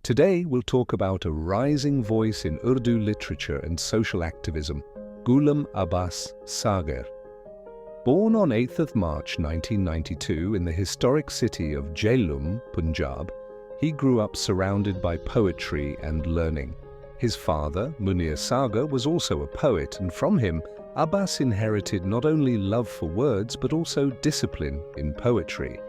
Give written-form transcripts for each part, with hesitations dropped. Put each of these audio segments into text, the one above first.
Today we'll talk about a rising voice in Urdu literature and social activism, Ghulam Abbas Saghar. Born on 8th of March 1992 in the historic city of Jhelum, Punjab, he grew up surrounded by poetry and learning. His father, Munir Saghar, was also a poet, and from him, Abbas inherited not only love for words but also discipline in poetry.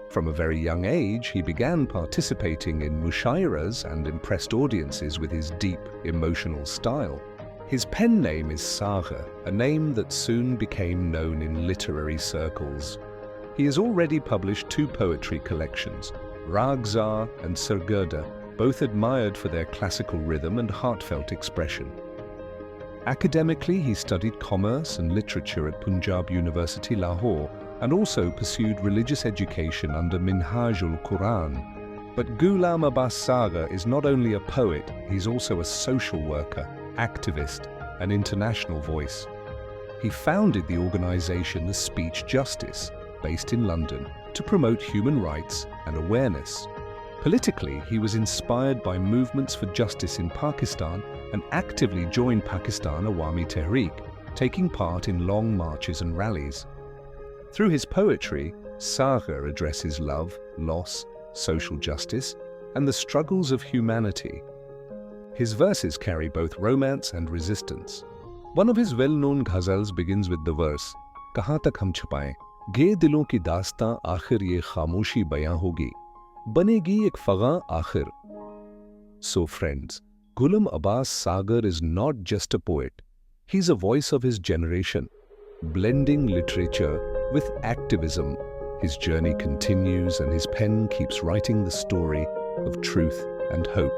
From a very young age, he began participating in mushairas and impressed audiences with his deep, emotional style. His pen name is Saagar, a name that soon became known in literary circles. He has already published 2 poetry collections, Raghzar and Sirgurda, both admired for their classical rhythm and heartfelt expression. Academically, he studied commerce and literature at Punjab University, Lahore, and also pursued religious education under Minhaj-ul-Quran. But Ghulam Abbas Saghar is not only a poet, he's also a social worker, activist, an international voice. He founded the organization The Speech Justice, based in London, to promote human rights and awareness. Politically, he was inspired by movements for justice in Pakistan and actively joined Pakistan Awami Tehreek, taking part in long marches and rallies. Through his poetry, Saghar addresses love, loss, social justice, and the struggles of humanity. His verses carry both romance and resistance. One of his well-known ghazals begins with the verse, "Kahan tak hum chupaएं, गे दिलों की दास्तां आखिर ये खामोशी बयां होगी, बनेगी एक फगां आखिर." So friends, Ghulam Abbas Saghar is not just a poet. He's a voice of his generation, blending literature with activism. His journey continues and his pen keeps writing the story of truth and hope.